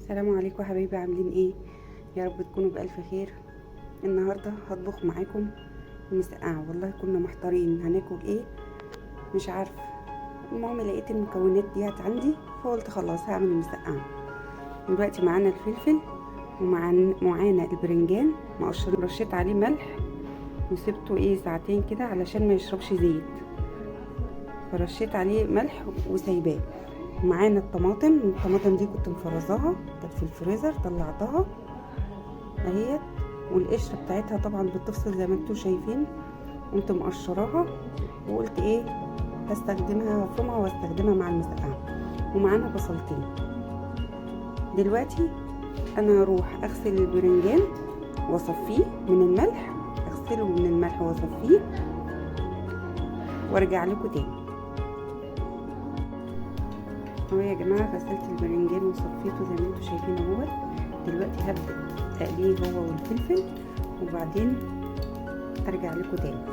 السلام عليكم يا حبايبي، عاملين ايه؟ يا رب تكونوا بألف خير. النهارده هطبخ معاكم مسقعه. والله كنا محتارين هناكل ايه، مش عارفه. المهم لقيت المكونات ديت عندي فقلت خلاص هعمل المسقعه. دلوقتي معانا الفلفل ومعانا البرنجان مقشر، رشيت عليه ملح وسبته ساعتين كده علشان ما يشربش زيت، فرشيت عليه ملح وسايباه. معانا الطماطم دي كنت مفرزاها، كانت في الفريزر طلعتها اهيت، والقشره بتاعتها طبعا بتفصل زي ما انتم شايفين. قمت مقشراها وقلت هستخدمها، هفرمها واستخدمها مع المسقعه. ومعانا بصلتين. دلوقتي انا هروح اغسل البرنجان واصفيه من الملح، اغسله من الملح واصفيه وارجع لكم تاني. اهو يا جماعه غسلت البرنجان وصفيته زي ما انتم شايفين اهوت. دلوقتي هبدا اقليه هو والفلفل وبعدين ارجع لكم تاني.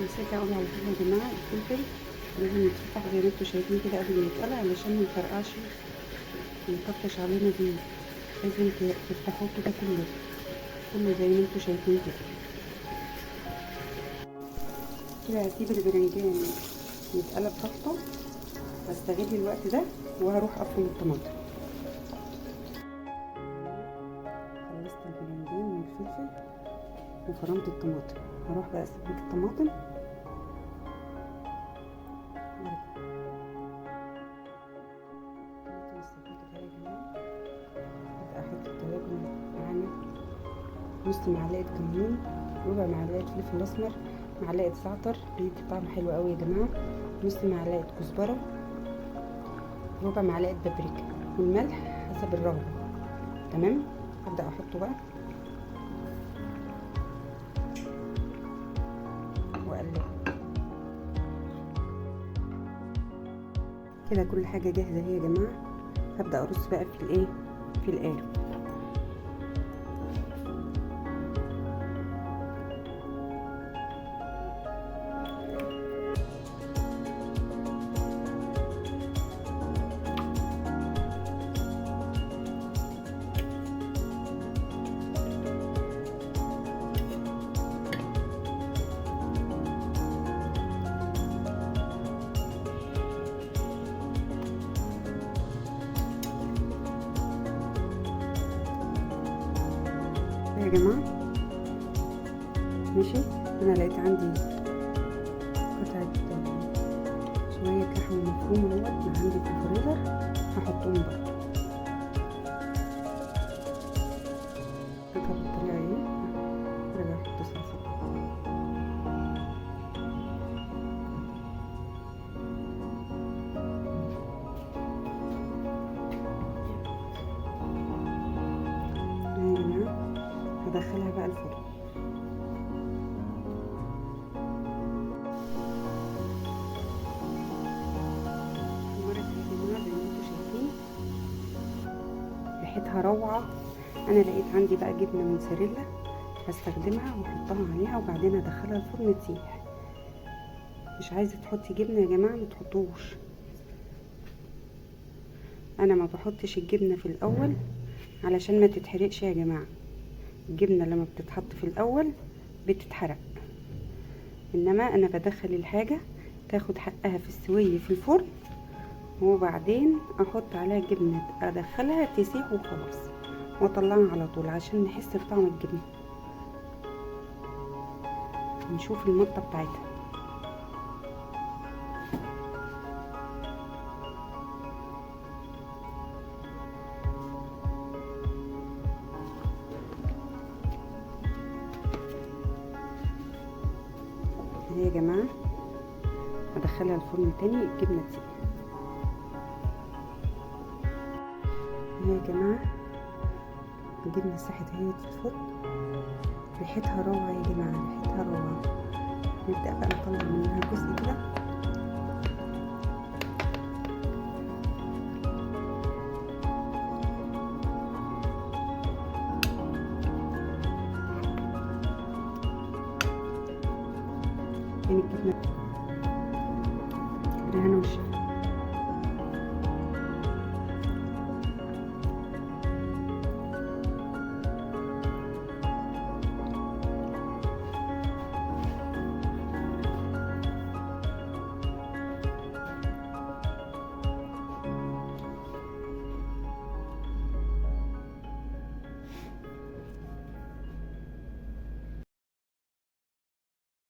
نسيت اقول على حاجه يا جماعه، الفلفل لازم يتفتح زي ما انتم شايفين كده قبل ما يتقلع علشان ما يفرقعش ويطفش علينا زيت. لازم تفتحوه كده كله زي ما انتم شايفين كده. هسيب البرنجان يتقلب ضغطه، هستغل الوقت ده وهروح افرم الطماطم. خلصت البرنجان والفلفل وفرمت الطماطم، هروح بقى اسبك الطماطم احط التوابل. معانا نص معلقه كمون، ربع معلقه فلفل اسمر، معلقه زعتر بيدي طعم حلو قوي يا جماعه، نص معلقه كزبره، ربع معلقه بابريكا، والملح حسب الرغبه. تمام، هبدا احطه بقى واقلب كده. كل حاجه جاهزه اهي يا جماعه. هبدا ارص بقى في القالب. يا جماعه ماشي، انا لقيت عندي قطعه شويه لحمه مفرومه اهوت عندي في الفريزر، هحطهم برضه. هجيب الطريقه دي وارجع احط صلصه. يا جماعه هدخلها بقى الفرن. ريحتها روعه. انا لقيت عندي بقى جبنه موتزاريلا هستخدمها واحطها عليها وبعدين ادخلها الفرن تسيح. مش عايزه تحطي جبنه يا جماعه ما تحطوش. انا ما بحطش الجبنه في الاول علشان ما تتحرقش يا جماعه. الجبنه لما بتتحط في الاول بتتحرق، انما انا بدخل الحاجه تاخد حقها في السويه في الفرن وبعدين احط عليها جبنه ادخلها تسيح وخلاص واطلعها على طول عشان نحس بطعم الجبنه. نشوف المطه بتاعتها. اهي يا جماعه هدخلها الفرن تاني الجبنه تسيح. اهي يا جماعه الجبنه ساحت اهي في الفرن. ريحتها روعه يا جماعه، ريحتها روعه. نبدا بقى نطلع منها جزء كده. كانت جبنة بالهنا والشفا.